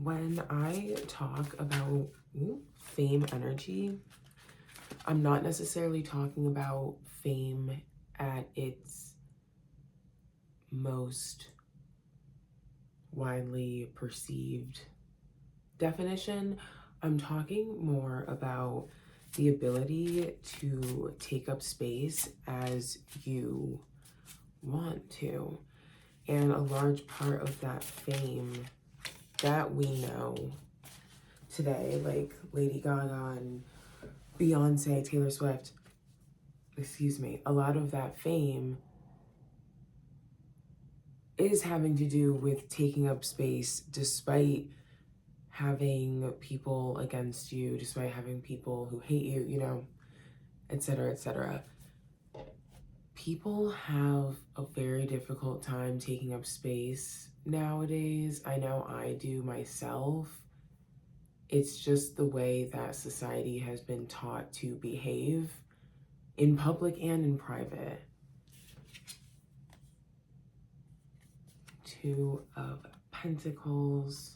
When I talk about fame energy, I'm not necessarily talking about fame at its most widely perceived definition. I'm talking more about the ability to take up space as you want to. And a large part of that fame that we know today, like Lady Gaga and Beyonce, Taylor Swift, a lot of that fame is having to do with taking up space despite having people against you, despite having people who hate you, you know, etc., etc. People have a very difficult time taking up space nowadays. I know I do myself. It's just the way that society has been taught to behave in public and in private. Two of Pentacles,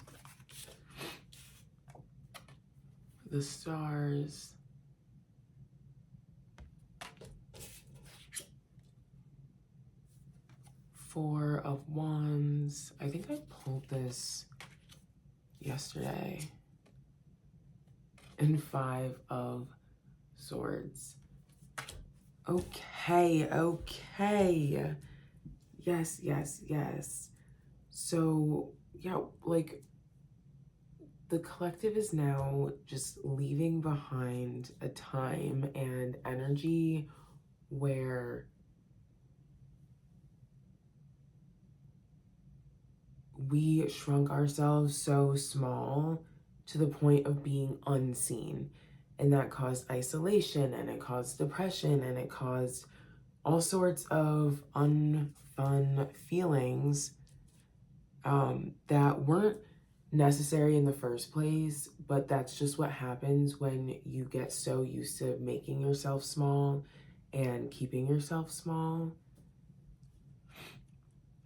the Stars, Four of Wands. I think I pulled this yesterday. And Five of Swords. Okay. Yes. So, yeah, like, the collective is now just leaving behind a time and energy where we shrunk ourselves so small to the point of being unseen. And that caused isolation, and it caused depression, and it caused all sorts of unfun feelings that weren't necessary in the first place, but that's just what happens when you get so used to making yourself small and keeping yourself small.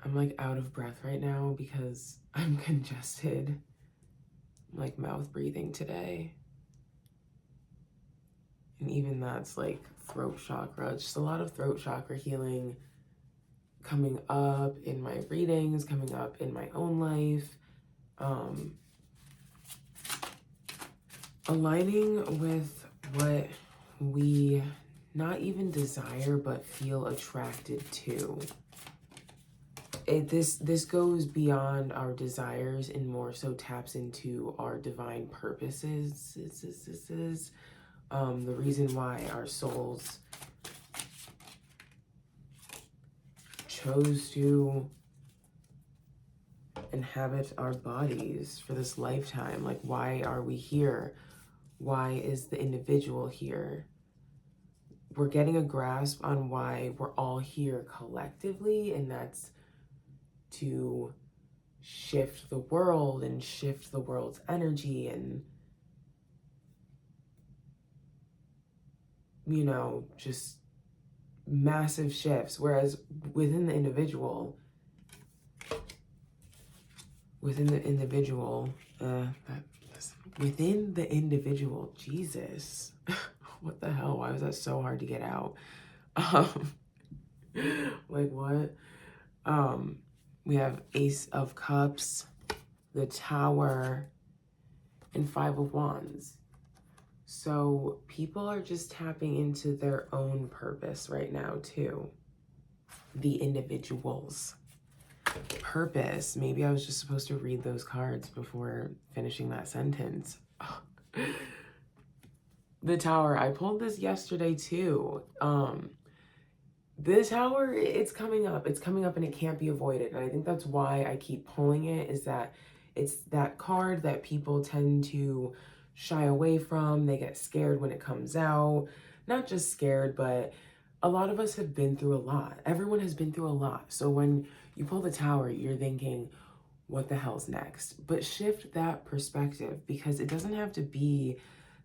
I'm like out of breath right now because I'm congested. I'm like mouth breathing today. And even that's like throat chakra, just a lot of throat chakra healing coming up in my readings, coming up in my own life. Aligning with what we not even desire but feel attracted to. This goes beyond our desires and more so taps into our divine purposes. The reason why our souls chose to inhabit our bodies for this lifetime. Like, why are we here? Why is the individual here? We're getting a grasp on why we're all here collectively, and that's to shift the world and shift the world's energy and, you know, just massive shifts. Whereas within the individual, Jesus, what the hell? Why was that so hard to get out? Like what? We have Ace of Cups, the Tower, and Five of Wands. So people are just tapping into their own purpose right now too. The individuals. Purpose. Maybe I was just supposed to read those cards before finishing that sentence. The Tower. I pulled this yesterday too. The Tower, it's coming up. It's coming up and it can't be avoided. And I think that's why I keep pulling it, is that it's that card that people tend to shy away from. They get scared when it comes out. Not just scared, but a lot of us have been through a lot. Everyone has been through a lot. So when you pull the Tower, you're thinking, what the hell's next? But shift that perspective, because it doesn't have to be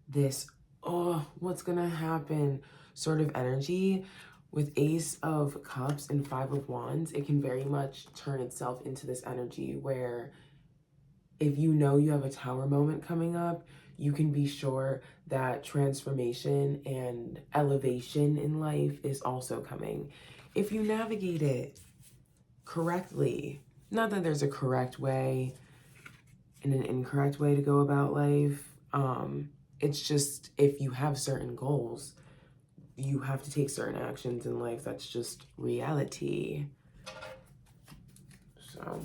this, oh, what's gonna happen sort of energy. With Ace of Cups and Five of Wands, it can very much turn itself into this energy where if you know you have a tower moment coming up, you can be sure that transformation and elevation in life is also coming. If you navigate it correctly, not that there's a correct way and an incorrect way to go about life. It's just if you have certain goals, you have to take certain actions in life. That's just reality. So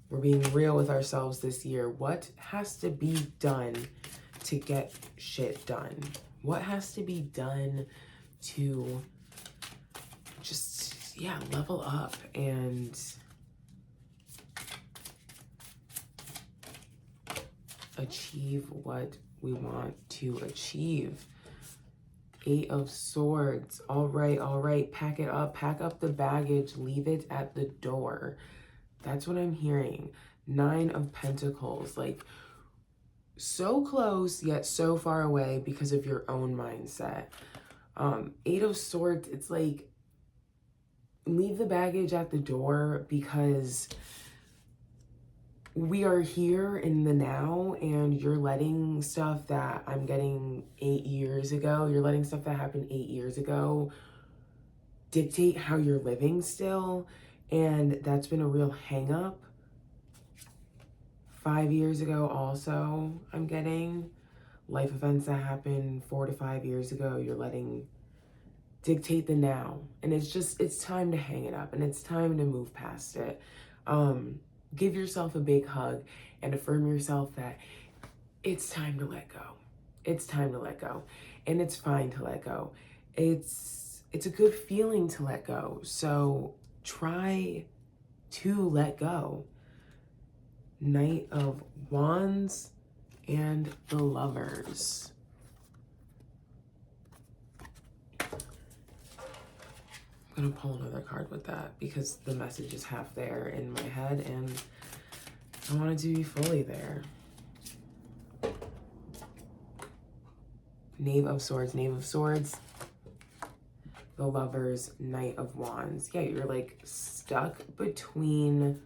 we're being real with ourselves this year. What has to be done to get shit done? What has to be done to just, yeah, level up and achieve what we want to achieve? 8 of Swords. All right. Pack it up. Pack up the baggage. Leave it at the door. That's what I'm hearing. 9 of Pentacles. Like, so close, yet so far away because of your own mindset. 8 of Swords, it's like, leave the baggage at the door because we are here in the now, and you're letting stuff that I'm getting 8 years ago, you're letting stuff that happened 8 years ago dictate how you're living still, and that's been a real hang up. 5 years ago also, I'm getting life events that happened 4 to 5 years ago, you're letting dictate the now, and it's time to hang it up, and it's time to move past it. Give yourself a big hug and affirm yourself that it's time to let go. It's time to let go, and it's fine to let go. It's a good feeling to let go. So try to let go. Knight of Wands and the Lovers. I'm gonna pull another card with that because the message is half there in my head and I want it to be fully there. Knave of Swords, the Lovers, Knight of Wands. Yeah, you're like stuck between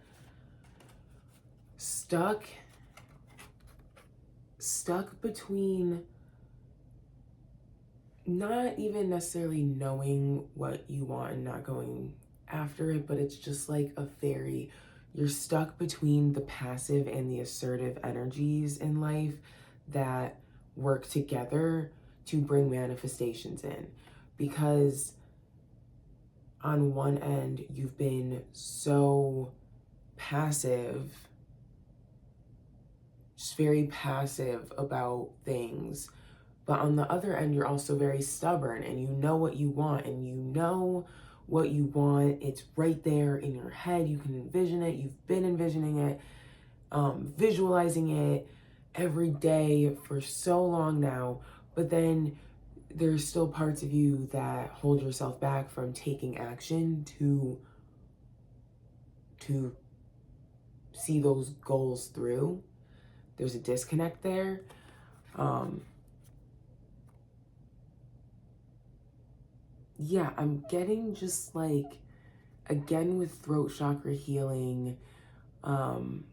not even necessarily knowing what you want and not going after it, but it's just like you're stuck between the passive and the assertive energies in life that work together to bring manifestations in. Because on one end, you've been so passive, just very passive about things. But on the other end, you're also very stubborn and you know what you want, and you know what you want. It's right there in your head. You can envision it. You've been envisioning it, visualizing it every day for so long now. But then there's still parts of you that hold yourself back from taking action to see those goals through. There's a disconnect there. Yeah, I'm getting just like, again with throat chakra healing, I'm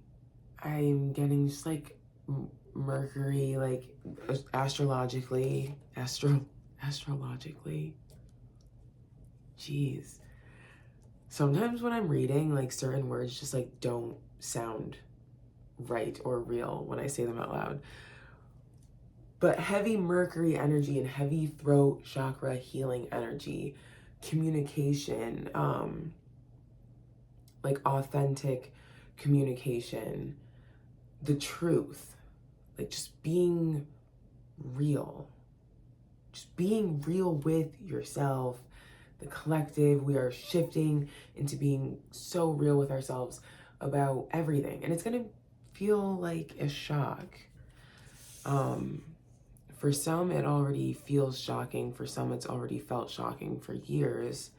getting just like Mercury, like astrologically, jeez. Sometimes when I'm reading, like certain words just like don't sound right or real when I say them out loud. But heavy Mercury energy and heavy throat chakra healing energy, communication, like authentic communication, the truth, like just being real with yourself, the collective. We are shifting into being so real with ourselves about everything. And it's going to feel like a shock. For some, it already feels shocking. For some, it's already felt shocking for years.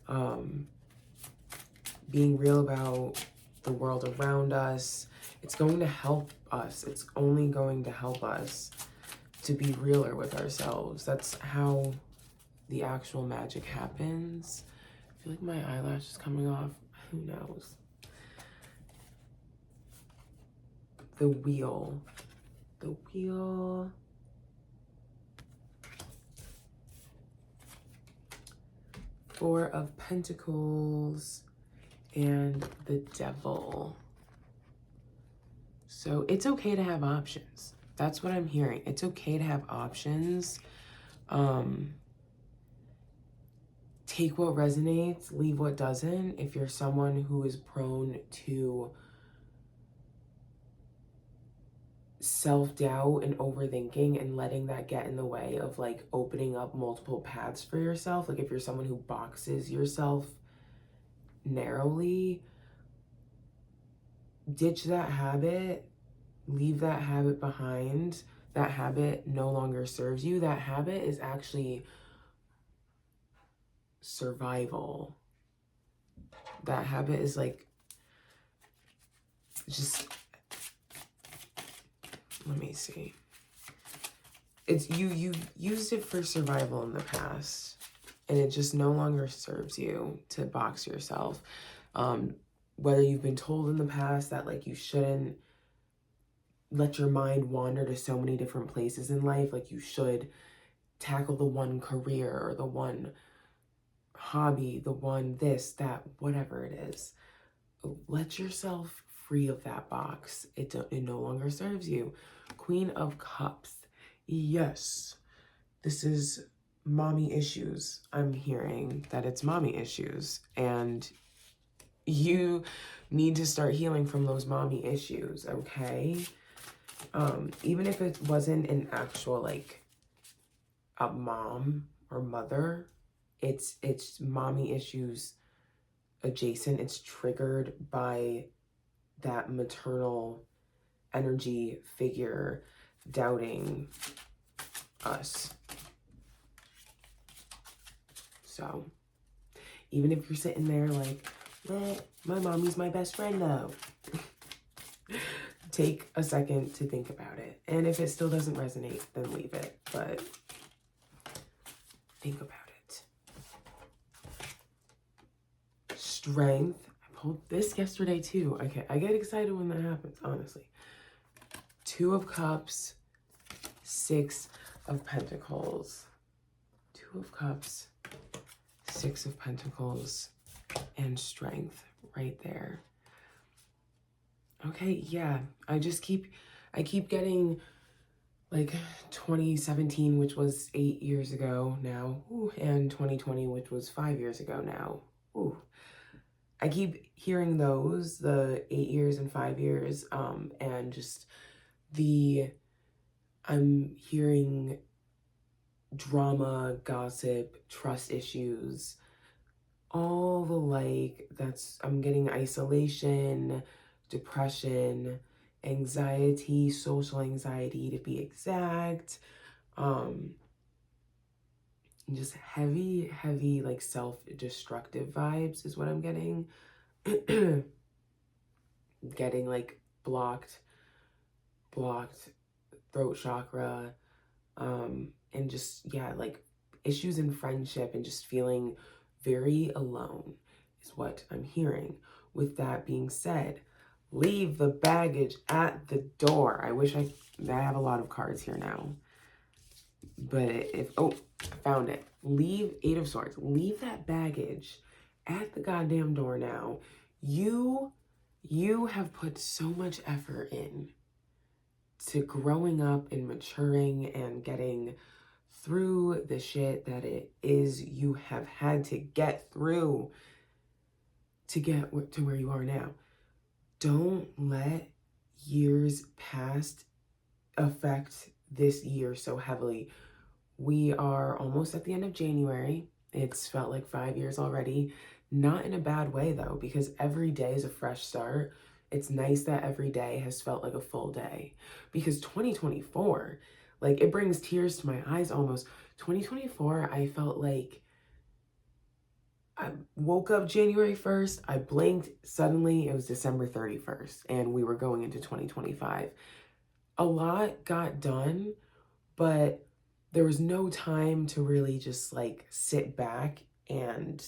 Being real about the world around us, it's going to help us. It's only going to help us to be realer with ourselves. That's how the actual magic happens. I feel like my eyelash is coming off. Who knows? the Wheel. The Wheel. Four of Pentacles and the Devil. So it's okay to have options. That's what I'm hearing. It's okay to have options. Take what resonates, leave what doesn't. If you're someone who is prone to self-doubt and overthinking and letting that get in the way of like opening up multiple paths for yourself, like if you're someone who boxes yourself narrowly, ditch that habit, leave that habit behind. That habit no longer serves you. That habit is actually survival. That habit is like, just, let me see. It's you used it for survival in the past, and it just no longer serves you to box yourself. Whether you've been told in the past that like you shouldn't let your mind wander to so many different places in life, like you should tackle the one career or the one hobby, the one this, that, whatever it is. Let yourself free of that box. It no longer serves you. Queen of Cups. Yes, this is mommy issues. I'm hearing that it's mommy issues, and you need to start healing from those mommy issues, okay? Even if it wasn't an actual like a mom or mother, it's mommy issues adjacent. It's triggered by that maternal energy figure doubting us. So even if you're sitting there like, well, my mommy's my best friend though, take a second to think about it. And if it still doesn't resonate, then leave it. But think about it. Strength. I pulled this yesterday too. Okay, I get excited when that happens, honestly. Two of Cups, Six of Pentacles. Two of Cups, Six of Pentacles, and Strength right there. Okay, yeah, I keep getting like 2017, which was 8 years ago now, and 2020, which was 5 years ago now. Ooh. I keep hearing those, the 8 years and 5 years, and just I'm hearing drama, gossip, trust issues, all the like, I'm getting isolation, depression, anxiety, social anxiety to be exact, just heavy like self-destructive vibes is what I'm getting. Getting like blocked throat chakra, and just, yeah, like issues in friendship and just feeling very alone is what I'm hearing. With that being said, leave the baggage at the door. I have a lot of cards here now. But I found it. Leave, Eight of Swords. Leave that baggage at the goddamn door now. You have put so much effort in to growing up and maturing and getting through the shit that it is you have had to get through to get to where you are now. Don't let years past affect this year so heavily. We are almost at the end of January. It's felt like 5 years already. Not in a bad way though, because every day is a fresh start. It's nice that every day has felt like a full day, because 2024, like, it brings tears to my eyes almost. 2024, I felt like I woke up January 1st, I blinked, suddenly it was December 31st, and we were going into 2025. A lot got done, but there was no time to really just like sit back and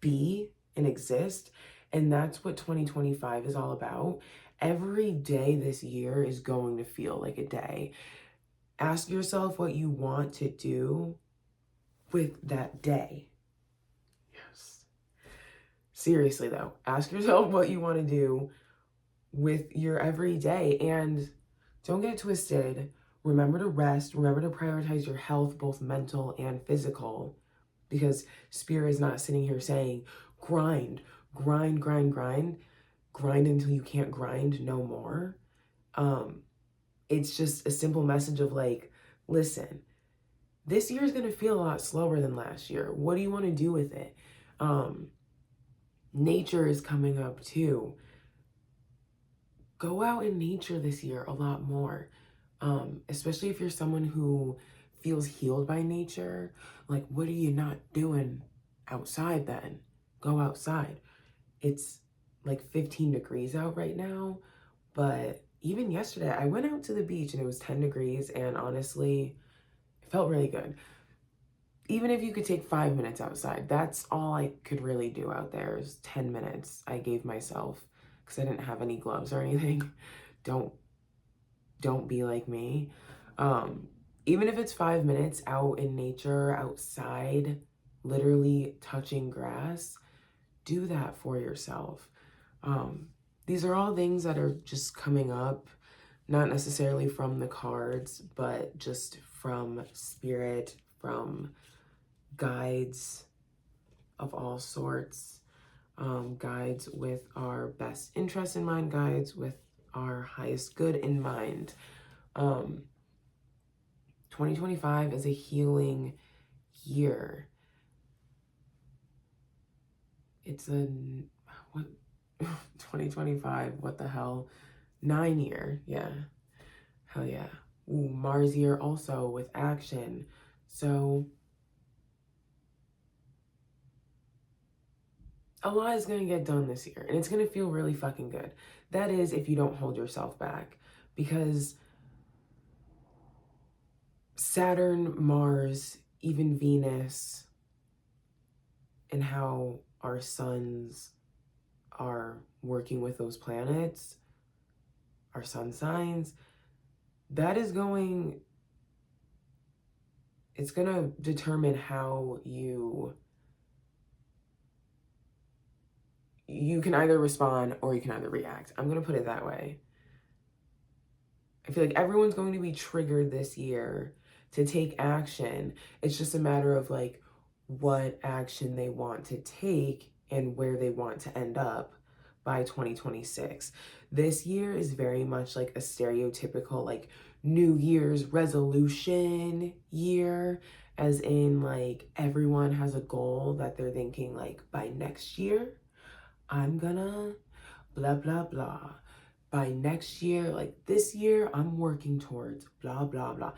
be and exist. And that's what 2025 is all about. Every day this year is going to feel like a day. Ask yourself what you want to do with that day. Yes. Seriously though, ask yourself what you want to do with your everyday, and don't get twisted. Remember to rest. Remember to prioritize your health, both mental and physical, because spirit is not sitting here saying grind, grind, grind, grind, grind until you can't grind no more. It's just a simple message of like, listen, this year is going to feel a lot slower than last year. What do you want to do with it? Nature is coming up too. Go out in nature this year a lot more. Especially if you're someone who feels healed by nature. Like, what are you not doing outside then? Go outside. It's like 15 degrees out right now, but even yesterday I went out to the beach and it was 10 degrees, and honestly, it felt really good. Even if you could take 5 minutes outside, that's all I could really do out there is 10 minutes I gave myself because I didn't have any gloves or anything. Don't be like me. Even if it's 5 minutes out in nature, outside, literally touching grass, do that for yourself. These are all things that are just coming up, not necessarily from the cards, but just from spirit, from guides of all sorts, guides with our best interest in mind, guides with our highest good in mind. 2025 is a healing year. It's a, what, 2025, what the hell? 9 year, yeah. Hell yeah. Ooh, Mars year also with action. So a lot is going to get done this year, and it's going to feel really fucking good. That is if you don't hold yourself back, because Saturn, Mars, even Venus, and how our suns are working with those planets, our sun signs, that is going, it's going to determine how you can either respond or you can either react. I'm going to put it that way. I feel like everyone's going to be triggered this year to take action. It's just a matter of like what action they want to take and where they want to end up by 2026. This year is very much like a stereotypical like New Year's resolution year, as in like everyone has a goal that they're thinking like by next year, I'm gonna blah, blah, blah. By next year, like this year, I'm working towards blah, blah, blah.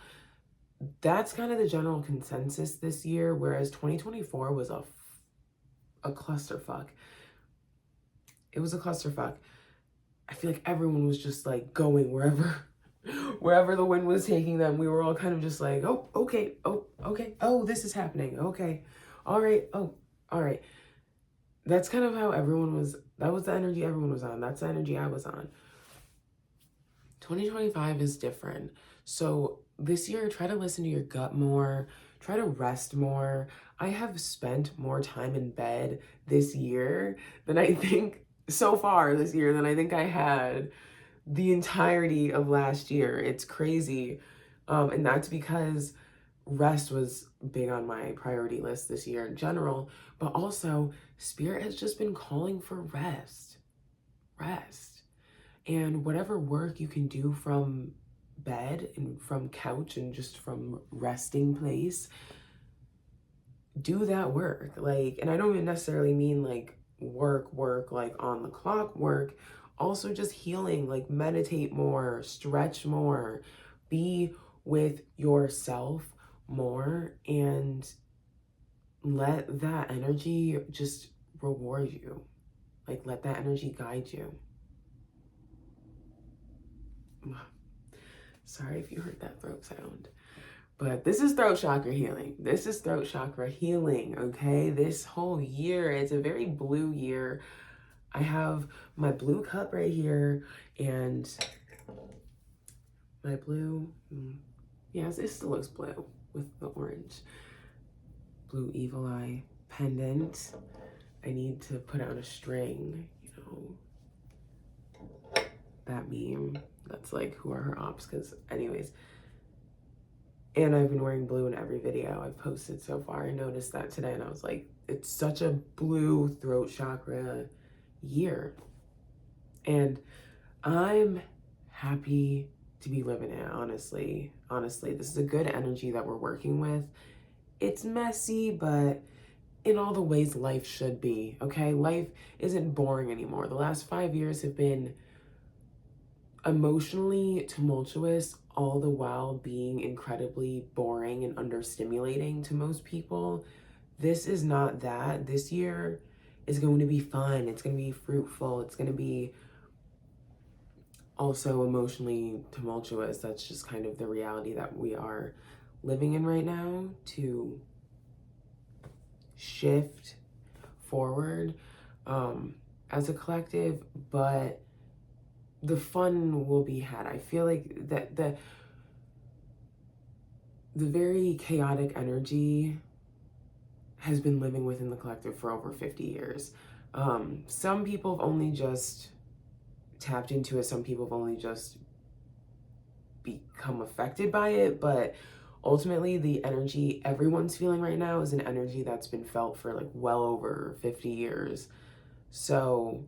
That's kind of the general consensus this year, whereas 2024 was a clusterfuck. It was a clusterfuck. I feel like everyone was just like going wherever the wind was taking them. We were all kind of just like, oh, okay, this is happening, okay, all right, oh, all right. That's kind of how everyone was. That was the energy everyone was on. That's the energy I was on. 2025 is different. So this year, try to listen to your gut more, try to rest more. I have spent more time in bed this year than I think so far this year than I think I had the entirety of last year. It's crazy. And that's because rest was big on my priority list this year in general, but also spirit has just been calling for rest. And whatever work you can do from bed and from couch and just from resting place, do that work. Like, and I don't even necessarily mean like work like on the clock work, also just healing, like meditate more, stretch more, be with yourself more, and let that energy just reward you. Like, let that energy guide you. Sorry if you heard that throat sound. But this is throat chakra healing. This is throat chakra healing, okay? This whole year is a very blue year. I have my blue cup right here, and my blue, yes, it still looks blue with the orange. Blue evil eye pendant. I need to put on a string, you know, that meme. That's like, who are her ops? Because anyways, and I've been wearing blue in every video I've posted so far. I noticed that today and I was like, it's such a blue throat chakra year. And I'm happy to be living it, honestly. Honestly, this is a good energy that we're working with. It's messy, but in all the ways life should be, okay? Life isn't boring anymore. The last 5 years have been emotionally tumultuous, all the while being incredibly boring and understimulating to most people. This is not that. This year is going to be fun. It's going to be fruitful. It's going to be also emotionally tumultuous. That's just kind of the reality that we are living in right now, to shift forward as a collective, but the fun will be had. I feel like that the very chaotic energy has been living within the collective for over 50 years. Some people have only just tapped into it. Some people have only just become affected by it, but ultimately the energy everyone's feeling right now is an energy that's been felt for like well over 50 years. So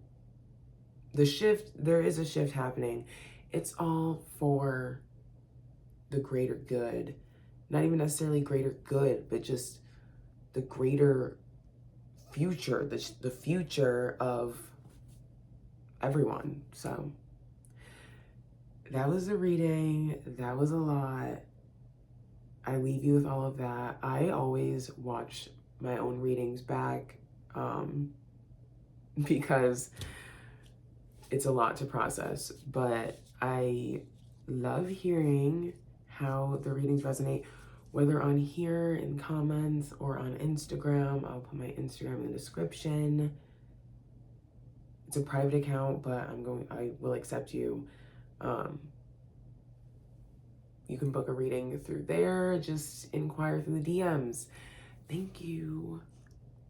the shift, there is a shift happening. It's all for the greater good. Not even necessarily greater good, but just the greater future, the future of everyone. So that was the reading. That was a lot. I leave you with all of that. I always watch my own readings back because it's a lot to process, but I love hearing how the readings resonate, whether on here in comments or on Instagram. I'll put my Instagram in the description. It's a private account, but I will accept you. You can book a reading through there. Just inquire through the DMs. Thank you.